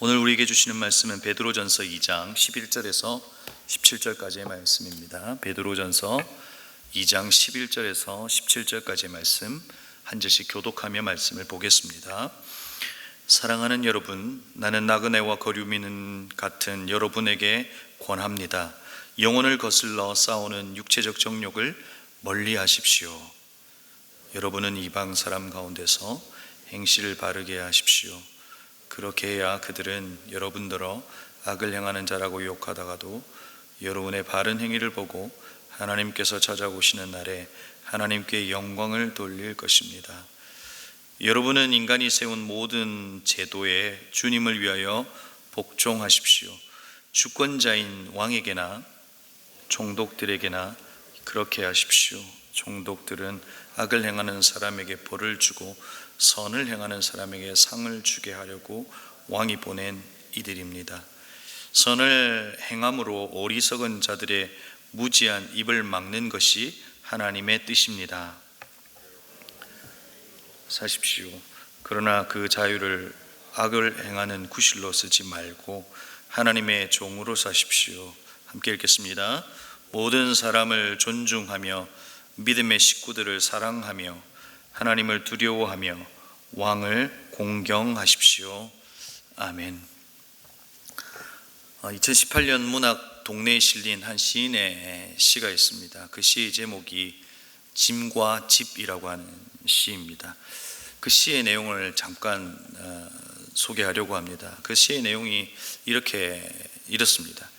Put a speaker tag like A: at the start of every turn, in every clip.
A: 오늘 우리에게 주시는 말씀은 베드로전서 2장 11절에서 17절까지의 말씀입니다. 베드로전서 2장 11절에서 17절까지의 말씀 한 절씩 교독하며 말씀을 보겠습니다. 사랑하는 여러분, 나는 나그네와 거류민은 같은 여러분에게 권합니다. 영혼을 거슬러 싸우는 육체적 정욕을 멀리 하십시오. 여러분은 이방 사람 가운데서 행실을 바르게 하십시오. 그렇게 해야 그들은 여러분들어 악을 행하는 자라고 욕하다가도 여러분의 바른 행위를 보고 하나님께서 찾아오시는 날에 하나님께 영광을 돌릴 것입니다. 여러분은 인간이 세운 모든 제도에 주님을 위하여 복종하십시오. 주권자인 왕에게나 총독들에게나 그렇게 하십시오. 총독들은 악을 행하는 사람에게 벌을 주고 선을 행하는 사람에게 상을 주게 하려고 왕이 보낸 이들입니다. 선을 행함으로 어리석은 자들의 무지한 입을 막는 것이 하나님의 뜻입니다. 사십시오. 그러나 그 자유를 악을 행하는 구실로 쓰지 말고 하나님의 종으로 사십시오. 함께 읽겠습니다. 모든 사람을 존중하며 믿음의 식구들을 사랑하며 하나님을 두려워하며 왕을 공경하십시오. 아멘. 2018년 문학 동네에 실린 한 시인의 시가 있습니다. 그 시의 제목이 짐과 집이라고 하는 시입니다. 그 시의 내용을 잠깐 소개하려고 합니다. 그 시의 내용이 이렇습니다.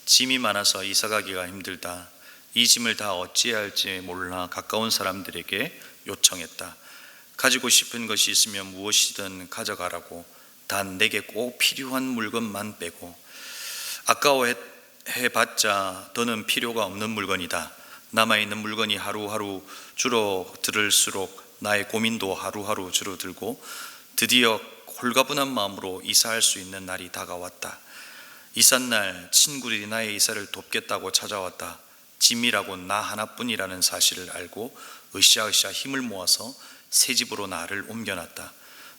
A: 짐이 많아서 이사가기가 힘들다. 이 짐을 다 어찌해야 할지 몰라 가까운 사람들에게 요청했다. 가지고 싶은 것이 있으면 무엇이든 가져가라고. 단 내게 꼭 필요한 물건만 빼고. 아까워해봤자 더는 필요가 없는 물건이다. 남아있는 물건이 하루하루 줄어들을수록 나의 고민도 하루하루 줄어들고 드디어 홀가분한 마음으로 이사할 수 있는 날이 다가왔다. 이삿날 친구들이 나의 이사를 돕겠다고 찾아왔다. 짐이라고 나 하나뿐이라는 사실을 알고 으쌰으쌰 힘을 모아서 새 집으로 나를 옮겨놨다.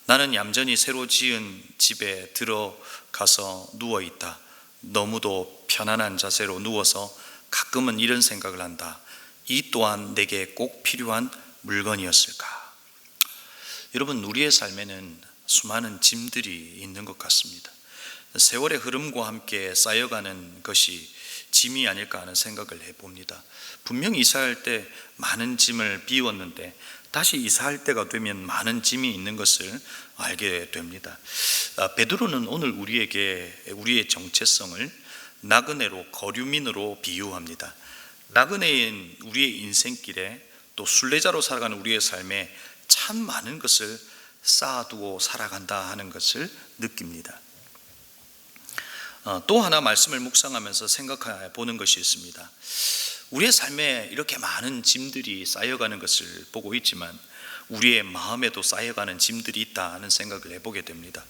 A: 나는 얌전히 새로 지은 집에 들어가서 누워있다. 너무도 편안한 자세로 누워서 가끔은 이런 생각을 한다. 이 또한 내게 꼭 필요한 물건이었을까? 여러분, 우리의 삶에는 수많은 짐들이 있는 것 같습니다. 세월의 흐름과 함께 쌓여가는 것이 짐이 아닐까 하는 생각을 해봅니다. 분명히 이사할 때 많은 짐을 비웠는데 다시 이사할 때가 되면 많은 짐이 있는 것을 알게 됩니다. 베드로는 오늘 우리에게 우리의 정체성을 나그네로 거류민으로 비유합니다. 나그네인 우리의 인생길에 또 순례자로 살아가는 우리의 삶에 참 많은 것을 쌓아두고 살아간다 하는 것을 느낍니다. 또 하나 말씀을 묵상하면서 생각해 보는 것이 있습니다. 우리의 삶에 이렇게 많은 짐들이 쌓여가는 것을 보고 있지만 우리의 마음에도 쌓여가는 짐들이 있다 하는 생각을 해보게 됩니다.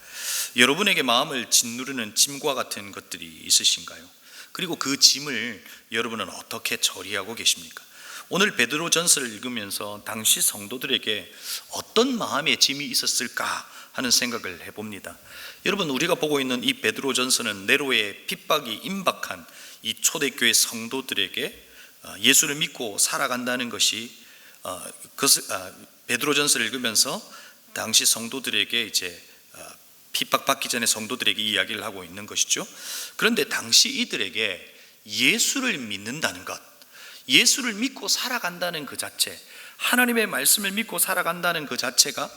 A: 여러분에게 마음을 짓누르는 짐과 같은 것들이 있으신가요? 그리고 그 짐을 여러분은 어떻게 처리하고 계십니까? 오늘 베드로전서를 읽으면서 당시 성도들에게 어떤 마음의 짐이 있었을까 하는 생각을 해봅니다. 여러분, 우리가 보고 있는 이 베드로전서는 네로의 핍박이 임박한 이 초대교회 성도들에게 예수를 믿고 살아간다는 것이 베드로전서를 읽으면서 당시 성도들에게 이제 핍박받기 전에 성도들에게 이야기를 하고 있는 것이죠. 그런데 당시 이들에게 예수를 믿는다는 것, 예수를 믿고 살아간다는 그 자체, 하나님의 말씀을 믿고 살아간다는 그 자체가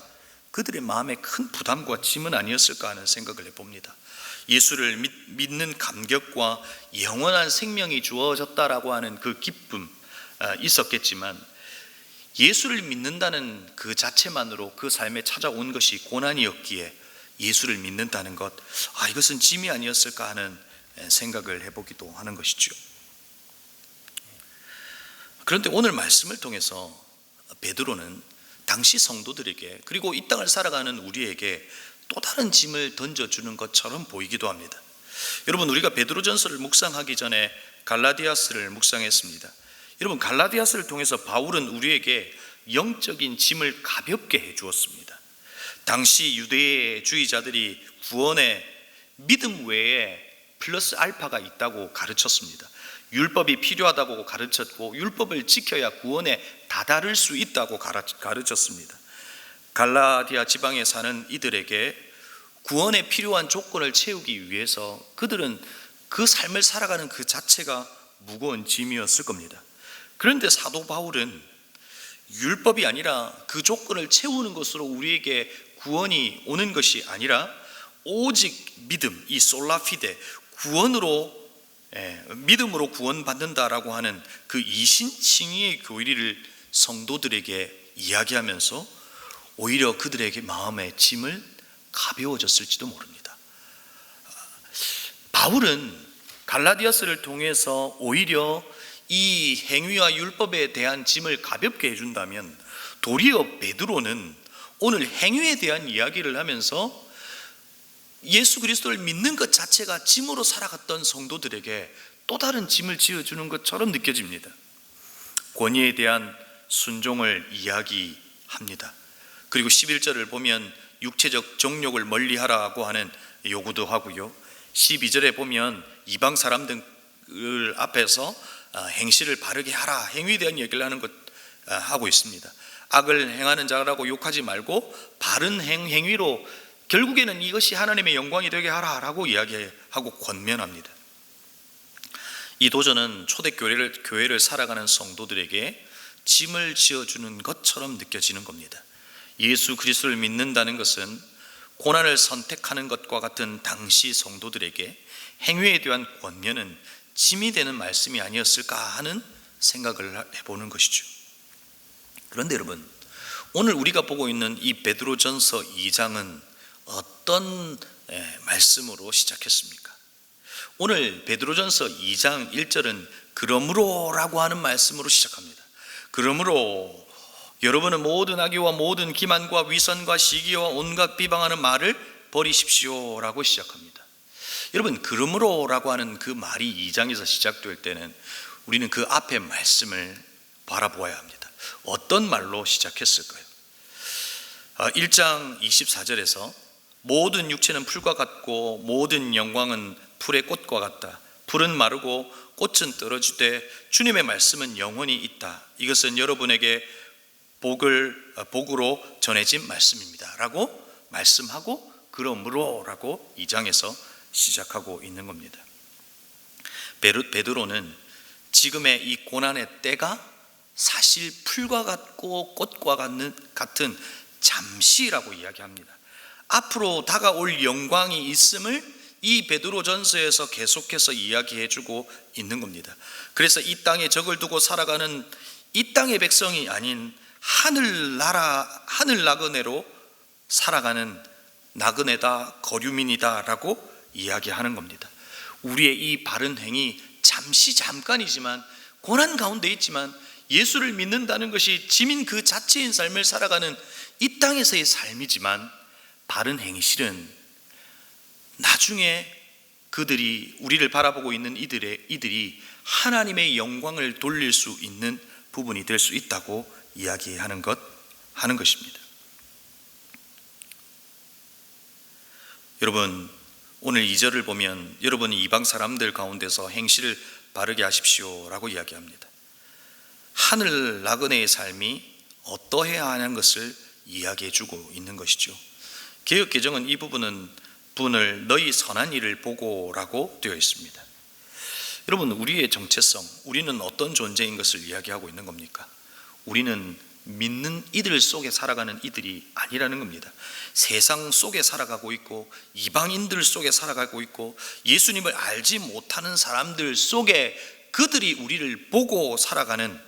A: 그들의 마음에 큰 부담과 짐은 아니었을까 하는 생각을 해봅니다. 예수를 믿는 감격과 영원한 생명이 주어졌다라고 하는 그 기쁨 있었겠지만 예수를 믿는다는 그 자체만으로 그 삶에 찾아온 것이 고난이었기에 예수를 믿는다는 것, 이것은 짐이 아니었을까 하는 생각을 해보기도 하는 것이죠. 그런데 오늘 말씀을 통해서 베드로는 당시 성도들에게 그리고 이 땅을 살아가는 우리에게 또 다른 짐을 던져주는 것처럼 보이기도 합니다. 여러분, 우리가 베드로전서를 묵상하기 전에 갈라디아서를 묵상했습니다. 여러분, 갈라디아서를 통해서 바울은 우리에게 영적인 짐을 가볍게 해 주었습니다. 당시 유대주의자들이 구원의 믿음 외에 플러스 알파가 있다고 가르쳤습니다. 율법이 필요하다고 가르쳤고 율법을 지켜야 구원에 다다를 수 있다고 가르쳤습니다. 갈라디아 지방에 사는 이들에게 구원에 필요한 조건을 채우기 위해서 그들은 그 삶을 살아가는 그 자체가 무거운 짐이었을 겁니다. 그런데 사도 바울은 율법이 아니라 그 조건을 채우는 것으로 우리에게 구원이 오는 것이 아니라 오직 믿음, 이 솔라피데, 구원으로 믿음으로 구원받는다라고 하는 그 이신칭의의 교리를 성도들에게 이야기하면서 오히려 그들에게 마음의 짐을 가벼워졌을지도 모릅니다. 바울은 갈라디아서를 통해서 오히려 이 행위와 율법에 대한 짐을 가볍게 해준다면, 도리어 베드로는 오늘 행위에 대한 이야기를 하면서 예수 그리스도를 믿는 것 자체가 짐으로 살아갔던 성도들에게 또 다른 짐을 지어주는 것처럼 느껴집니다. 권위에 대한 순종을 이야기합니다. 그리고 11절을 보면 육체적 정욕을 멀리하라고 하는 요구도 하고요, 12절에 보면 이방 사람들 앞에서 행실을 바르게 하라, 행위에 대한 얘기를 하는 것 하고 있습니다. 악을 행하는 자라고 욕하지 말고 바른 행위로 결국에는 이것이 하나님의 영광이 되게 하라라고 이야기하고 권면합니다. 이 도전은 초대교회를 살아가는 성도들에게 짐을 지어주는 것처럼 느껴지는 겁니다. 예수 그리스도를 믿는다는 것은 고난을 선택하는 것과 같은 당시 성도들에게 행위에 대한 권면은 짐이 되는 말씀이 아니었을까 하는 생각을 해보는 것이죠. 그런데 여러분, 오늘 우리가 보고 있는 이 베드로전서 2장은 어떤 말씀으로 시작했습니까? 오늘 베드로전서 2장 1절은 그러므로라고 하는 말씀으로 시작합니다. 그러므로 여러분은 모든 악의와 모든 기만과 위선과 시기와 온갖 비방하는 말을 버리십시오라고 시작합니다. 여러분, 그러므로라고 하는 그 말이 2장에서 시작될 때는 우리는 그 앞에 말씀을 바라보아야 합니다. 어떤 말로 시작했을까요? 1장 24절에서 모든 육체는 풀과 같고 모든 영광은 풀의 꽃과 같다. 풀은 마르고 꽃은 떨어지되 주님의 말씀은 영원히 있다. 이것은 여러분에게 복으로 전해진 말씀입니다 라고 말씀하고 그러므로라고 2장에서 시작하고 있는 겁니다. 베드로는 지금의 이 고난의 때가 사실 풀과 같고 꽃과 같은 잠시라고 이야기합니다. 앞으로 다가올 영광이 있음을 이 베드로전서에서 계속해서 이야기해주고 있는 겁니다. 그래서 이 땅에 적을 두고 살아가는 이 땅의 백성이 아닌 하늘 나그네로 살아가는 나그네다, 거류민이다 라고 이야기하는 겁니다. 우리의 이 바른 행위 잠깐이지만 고난 가운데 있지만 예수를 믿는다는 것이 짐인 그 자체인 삶을 살아가는 이 땅에서의 삶이지만, 바른 행위 실은 나중에 그들이 우리를 바라보고 있는 이들이 하나님의 영광을 돌릴 수 있는 부분이 될 수 있다고 이야기하는 것입니다. 여러분, 오늘 2절을 보면 여러분이 이방 사람들 가운데서 행실을 바르게 하십시오 라고 이야기합니다. 하늘 나그네의 삶이 어떠해야 하는 것을 이야기해 주고 있는 것이죠. 개역개정은 이 부분을 너희 선한 일을 보고라고 되어 있습니다. 여러분, 우리의 정체성, 우리는 어떤 존재인 것을 이야기하고 있는 겁니까? 우리는 믿는 이들 속에 살아가는 이들이 아니라는 겁니다. 세상 속에 살아가고 있고 이방인들 속에 살아가고 있고 예수님을 알지 못하는 사람들 속에 그들이 우리를 보고 살아가는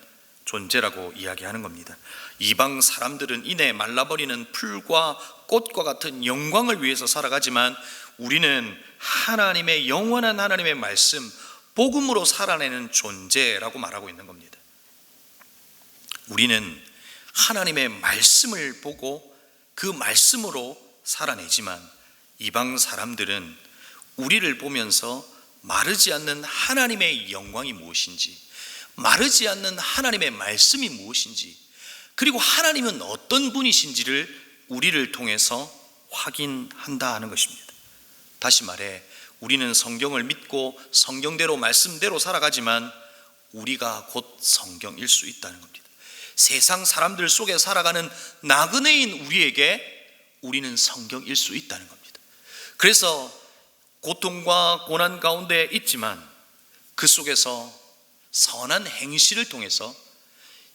A: 존재라고 이야기하는 겁니다. 이방 사람들은 이내 말라버리는 풀과 꽃과 같은 영광을 위해서 살아가지만 우리는 하나님의 영원한 하나님의 말씀, 복음으로 살아내는 존재라고 말하고 있는 겁니다. 우리는 하나님의 말씀을 보고 그 말씀으로 살아내지만 이방 사람들은 우리를 보면서 마르지 않는 하나님의 영광이 무엇인지, 마르지 않는 하나님의 말씀이 무엇인지, 그리고 하나님은 어떤 분이신지를 우리를 통해서 확인한다 하는 것입니다. 다시 말해 우리는 성경을 믿고 성경대로 말씀대로 살아가지만 우리가 곧 성경일 수 있다는 겁니다. 세상 사람들 속에 살아가는 나그네인 우리에게 우리는 성경일 수 있다는 겁니다. 그래서 고통과 고난 가운데 있지만 그 속에서 선한 행실을 통해서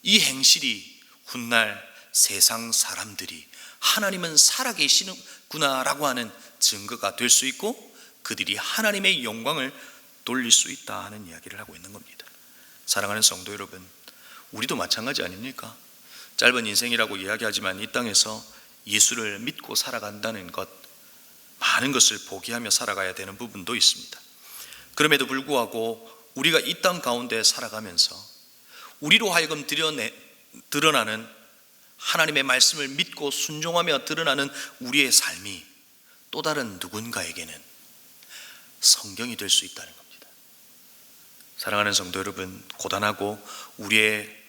A: 이 행실이 훗날 세상 사람들이 하나님은 살아계시는구나라고 하는 증거가 될 수 있고 그들이 하나님의 영광을 돌릴 수 있다 하는 이야기를 하고 있는 겁니다. 사랑하는 성도 여러분, 우리도 마찬가지 아닙니까? 짧은 인생이라고 이야기하지만 이 땅에서 예수를 믿고 살아간다는 것, 많은 것을 포기하며 살아가야 되는 부분도 있습니다. 그럼에도 불구하고 우리가 이 땅 가운데 살아가면서 우리로 하여금 드러나는 하나님의 말씀을 믿고 순종하며 드러나는 우리의 삶이 또 다른 누군가에게는 성경이 될 수 있다는 겁니다. 사랑하는 성도 여러분, 고단하고 우리의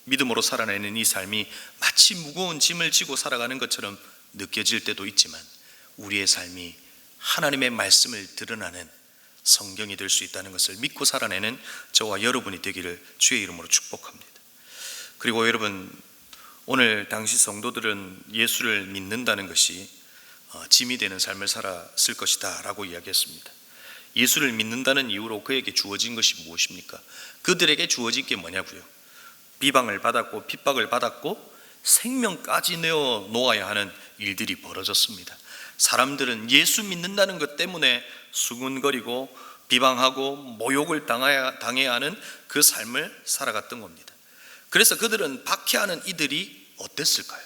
A: 믿음으로 살아내는 이 삶이 마치 무거운 짐을 지고 살아가는 것처럼 느껴질 때도 있지만 우리의 삶이 하나님의 말씀을 드러나는 성경이 될 수 있다는 것을 믿고 살아내는 저와 여러분이 되기를 주의 이름으로 축복합니다. 그리고 여러분, 오늘 당시 성도들은 예수를 믿는다는 것이 짐이 되는 삶을 살았을 것이다 라고 이야기했습니다. 예수를 믿는다는 이유로 그에게 주어진 것이 무엇입니까? 그들에게 주어진 게 뭐냐고요? 비방을 받았고 핍박을 받았고 생명까지 내어 놓아야 하는 일들이 벌어졌습니다. 사람들은 예수 믿는다는 것 때문에 수군거리고 비방하고 모욕을 당해야 하는 그 삶을 살아갔던 겁니다. 그래서 그들은 박해하는 이들이 어땠을까요?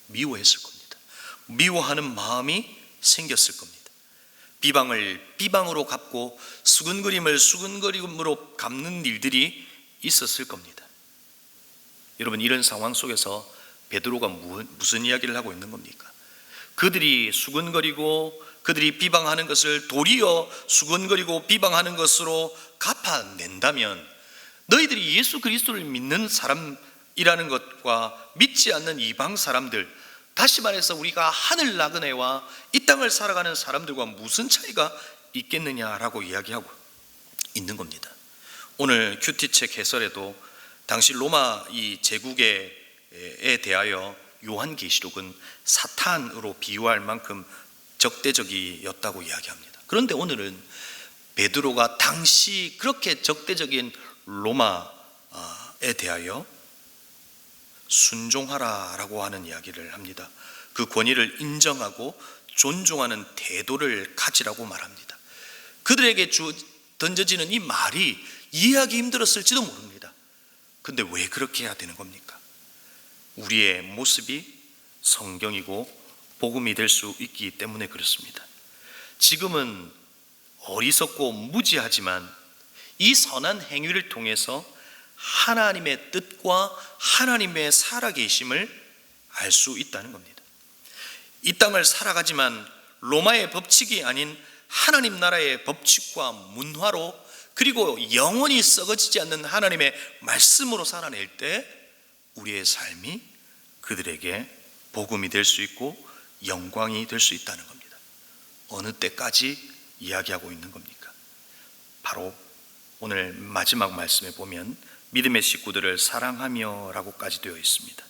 A: 미워했을 겁니다. 미워하는 마음이 생겼을 겁니다. 비방을 비방으로 갚고 수군거림을 수군거림으로 갚는 일들이 있었을 겁니다. 여러분, 이런 상황 속에서 베드로가 무슨 이야기를 하고 있는 겁니까? 그들이 수군거리고 그들이 비방하는 것을 도리어 수군거리고 비방하는 것으로 갚아낸다면 너희들이 예수 그리스도를 믿는 사람이라는 것과 믿지 않는 이방 사람들, 다시 말해서 우리가 하늘 나그네와 이 땅을 살아가는 사람들과 무슨 차이가 있겠느냐라고 이야기하고 있는 겁니다. 오늘 큐티책 해설에도 당시 로마 이 제국에 대하여 요한계시록은 사탄으로 비유할 만큼 적대적이었다고 이야기합니다. 그런데 오늘은 베드로가 당시 그렇게 적대적인 로마에 대하여 순종하라라고 하는 이야기를 합니다. 그 권위를 인정하고 존중하는 태도를 가지라고 말합니다. 그들에게 던져지는 이 말이 이해하기 힘들었을지도 모릅니다. 근데 왜 그렇게 해야 되는 겁니까? 우리의 모습이 성경이고 복음이 될 수 있기 때문에 그렇습니다. 지금은 어리석고 무지하지만 이 선한 행위를 통해서 하나님의 뜻과 하나님의 살아계심을 알 수 있다는 겁니다. 이 땅을 살아가지만 로마의 법칙이 아닌 하나님 나라의 법칙과 문화로, 그리고 영원히 썩어지지 않는 하나님의 말씀으로 살아낼 때 우리의 삶이 그들에게 복음이 될 수 있고 영광이 될 수 있다는 겁니다. 어느 때까지 이야기하고 있는 겁니까? 바로 오늘 마지막 말씀에 보면 믿음의 식구들을 사랑하며 라고까지 되어 있습니다.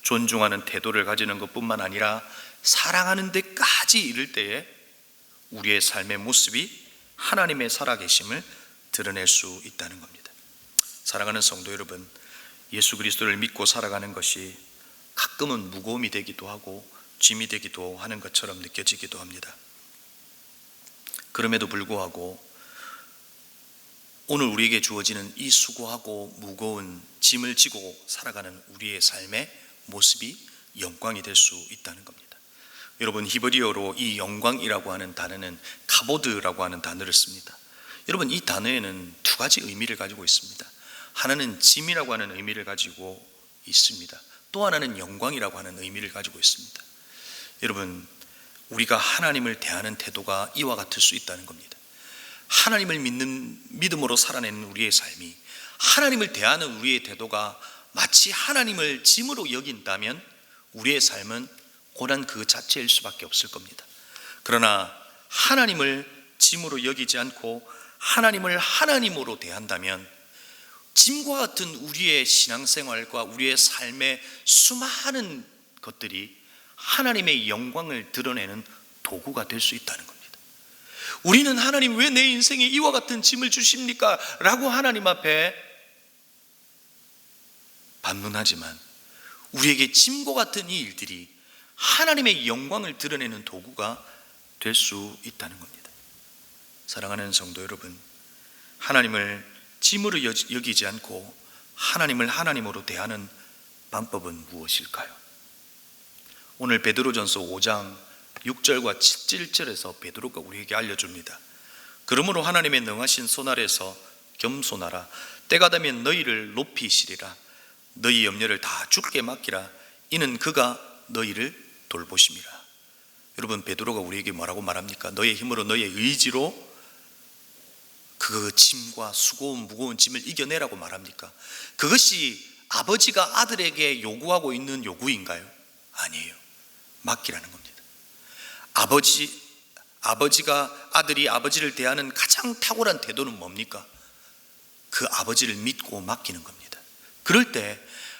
A: 존중하는 태도를 가지는 것뿐만 아니라 사랑하는 데까지 이를 때에 우리의 삶의 모습이 하나님의 살아계심을 드러낼 수 있다는 겁니다. 사랑하는 성도 여러분, 예수 그리스도를 믿고 살아가는 것이 가끔은 무거움이 되기도 하고 짐이 되기도 하는 것처럼 느껴지기도 합니다. 그럼에도 불구하고 오늘 우리에게 주어지는 이 수고하고 무거운 짐을 지고 살아가는 우리의 삶의 모습이 영광이 될 수 있다는 겁니다. 여러분, 히브리어로 이 영광이라고 하는 단어는 카보드라고 하는 단어를 씁니다. 여러분, 이 단어에는 두 가지 의미를 가지고 있습니다. 하나는 짐이라고 하는 의미를 가지고 있습니다. 또 하나는 영광이라고 하는 의미를 가지고 있습니다. 여러분, 우리가 하나님을 대하는 태도가 이와 같을 수 있다는 겁니다. 하나님을 믿는 믿음으로 살아내는 우리의 삶이, 하나님을 대하는 우리의 태도가 마치 하나님을 짐으로 여긴다면 우리의 삶은 고난 그 자체일 수밖에 없을 겁니다. 그러나 하나님을 짐으로 여기지 않고 하나님을 하나님으로 대한다면 짐과 같은 우리의 신앙생활과 우리의 삶의 수많은 것들이 하나님의 영광을 드러내는 도구가 될 수 있다는 겁니다. 우리는 하나님 왜 내 인생에 이와 같은 짐을 주십니까? 라고 하나님 앞에 반문하지만 우리에게 짐과 같은 이 일들이 하나님의 영광을 드러내는 도구가 될 수 있다는 겁니다. 사랑하는 성도 여러분, 하나님을 짐으로 여기지 않고 하나님을 하나님으로 대하는 방법은 무엇일까요? 오늘 베드로전서 5장 6절과 7절에서 베드로가 우리에게 알려줍니다. 그러므로 하나님의 능하신 손 아래서 겸손하라. 때가 되면 너희를 높이시리라. 너희 염려를 다 주께 맡기라. 이는 그가 너희를 돌보심이라. 여러분, 베드로가 우리에게 뭐라고 말합니까? 너의 힘으로 너의 의지로 그 짐과 수고운 무거운 짐을 이겨내라고 말합니까? 그것이 아버지가 아들에게 요구하고 있는 요구인가요? 아니에요. 맡기라는 겁니다. 아버지가 아들이 아버지를 대하는 가장 탁월한 태도는 뭡니까? 그 아버지를 믿고 맡기는 겁니다. 그럴 때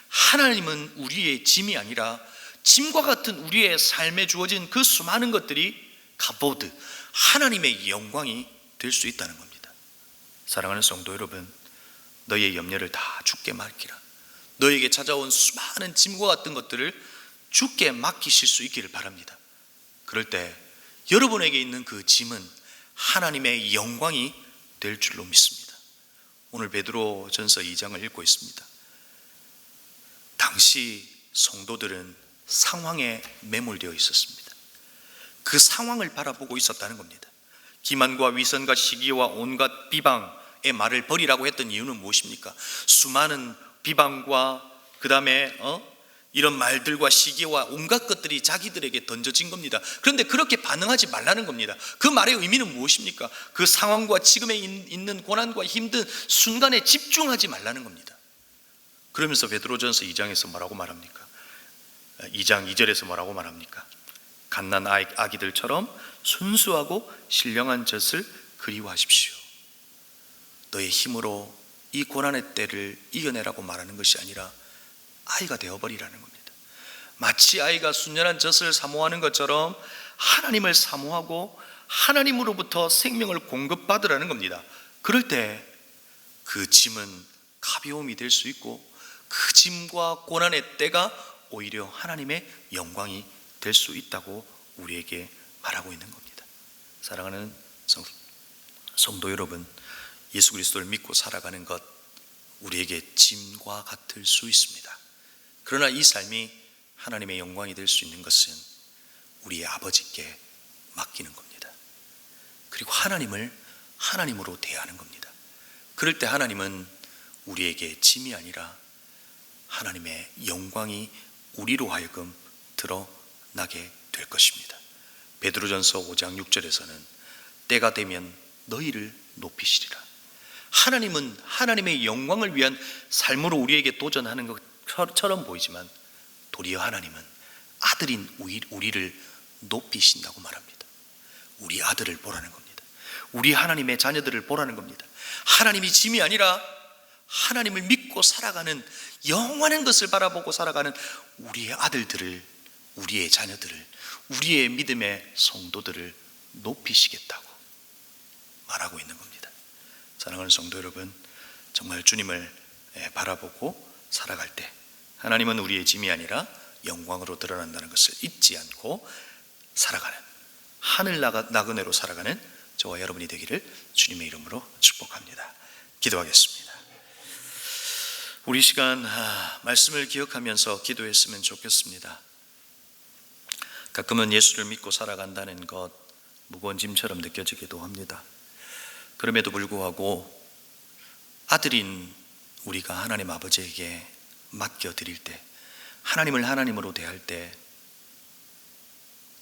A: 하나님은 우리의 짐이 아니라 짐과 같은 우리의 삶에 주어진 그 수많은 것들이 가보드, 하나님의 영광이 될 수 있다는 겁니다. 사랑하는 성도 여러분, 너희의 염려를 다 주께 맡기라. 너에게 찾아온 수많은 짐과 같은 것들을 주께 맡기실 수 있기를 바랍니다. 그럴 때 여러분에게 있는 그 짐은 하나님의 영광이 될 줄로 믿습니다. 오늘 베드로전서 2장을 읽고 있습니다. 당시 성도들은 상황에 매몰되어 있었습니다. 그 상황을 바라보고 있었다는 겁니다. 기만과 위선과 시기와 온갖 비방의 말을 버리라고 했던 이유는 무엇입니까? 수많은 비방과 그 다음에 이런 말들과 시기와 온갖 것들이 자기들에게 던져진 겁니다. 그런데 그렇게 반응하지 말라는 겁니다. 그 말의 의미는 무엇입니까? 그 상황과 지금에 있는 고난과 힘든 순간에 집중하지 말라는 겁니다. 그러면서 베드로전서 2장에서 뭐라고 말합니까? 2장 2절에서 뭐라고 말합니까? 갓난 아기들처럼 순수하고 신령한 젖을 그리워하십시오. 너의 힘으로 이 고난의 때를 이겨내라고 말하는 것이 아니라 아이가 되어버리라는 겁니다. 마치 아이가 순전한 젖을 사모하는 것처럼 하나님을 사모하고 하나님으로부터 생명을 공급받으라는 겁니다. 그럴 때 그 짐은 가벼움이 될 수 있고 그 짐과 고난의 때가 오히려 하나님의 영광이 될 수 있다고 우리에게 말하고 있는 겁니다. 사랑하는 성도 여러분, 예수 그리스도를 믿고 살아가는 것 우리에게 짐과 같을 수 있습니다. 그러나 이 삶이 하나님의 영광이 될 수 있는 것은 우리의 아버지께 맡기는 겁니다. 그리고 하나님을 하나님으로 대하는 겁니다. 그럴 때 하나님은 우리에게 짐이 아니라 하나님의 영광이 우리로 하여금 드러나게 될 것입니다. 베드로전서 5장 6절에서는 때가 되면 너희를 높이시리라. 하나님은 하나님의 영광을 위한 삶으로 우리에게 도전하는 것처럼 보이지만 도리어 하나님은 아들인 우리를 높이신다고 말합니다. 우리 아들을 보라는 겁니다. 우리 하나님의 자녀들을 보라는 겁니다. 하나님이 짐이 아니라 하나님을 믿고 살아가는 영원한 것을 바라보고 살아가는 우리의 아들들을, 우리의 자녀들을, 우리의 믿음의 성도들을 높이시겠다고 말하고 있는 겁니다. 사랑하는 성도 여러분, 정말 주님을 바라보고 살아갈 때 하나님은 우리의 짐이 아니라 영광으로 드러난다는 것을 잊지 않고 살아가는, 하늘 나그네로 살아가는 저와 여러분이 되기를 주님의 이름으로 축복합니다. 기도하겠습니다. 우리 시간 말씀을 기억하면서 기도했으면 좋겠습니다. 가끔은 예수를 믿고 살아간다는 것 무거운 짐처럼 느껴지기도 합니다. 그럼에도 불구하고 아들인 우리가 하나님 아버지에게 맡겨드릴 때, 하나님을 하나님으로 대할 때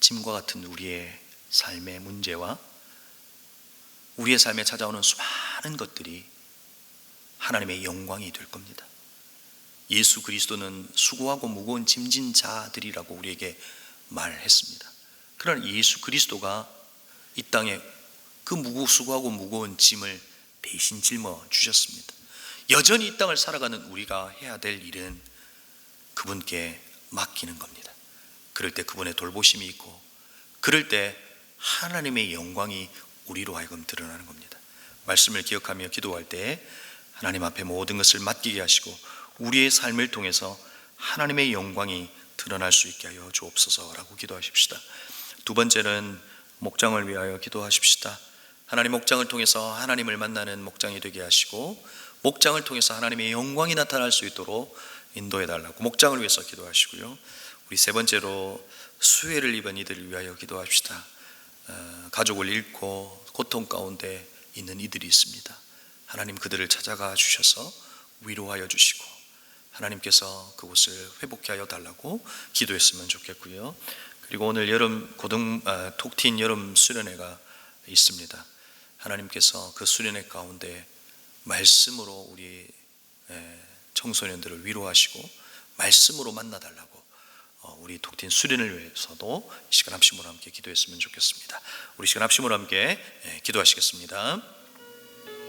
A: 짐과 같은 우리의 삶의 문제와 우리의 삶에 찾아오는 수많은 것들이 하나님의 영광이 될 겁니다. 예수 그리스도는 수고하고 무거운 짐진 자들이라고 우리에게 말했습니다. 그러나 예수 그리스도가 이 땅에 그 무거우고 무거운 짐을 대신 짊어 주셨습니다. 여전히 이 땅을 살아가는 우리가 해야 될 일은 그분께 맡기는 겁니다. 그럴 때 그분의 돌보심이 있고, 그럴 때 하나님의 영광이 우리로 하여금 드러나는 겁니다. 말씀을 기억하며 기도할 때 하나님 앞에 모든 것을 맡기게 하시고 우리의 삶을 통해서 하나님의 영광이 드러날 수 있게 하여 주옵소서라고 기도하십시다. 두 번째는 목장을 위하여 기도하십시다. 하나님, 목장을 통해서 하나님을 만나는 목장이 되게 하시고 목장을 통해서 하나님의 영광이 나타날 수 있도록 인도해 달라고 목장을 위해서 기도하시고요. 우리 세 번째로 수혜를 입은 이들을 위하여 기도합시다. 가족을 잃고 고통 가운데 있는 이들이 있습니다. 하나님, 그들을 찾아가 주셔서 위로하여 주시고 하나님께서 그곳을 회복케 하여 달라고 기도했으면 좋겠고요. 그리고 오늘 톡 트인 여름 수련회가 있습니다. 하나님께서 그 수련회 가운데 말씀으로 우리 청소년들을 위로하시고 말씀으로 만나달라고 우리 톡 트인 수련을 위해서도 이 시간 합심으로 함께 기도했으면 좋겠습니다. 우리 시간 합심으로 함께 기도하시겠습니다.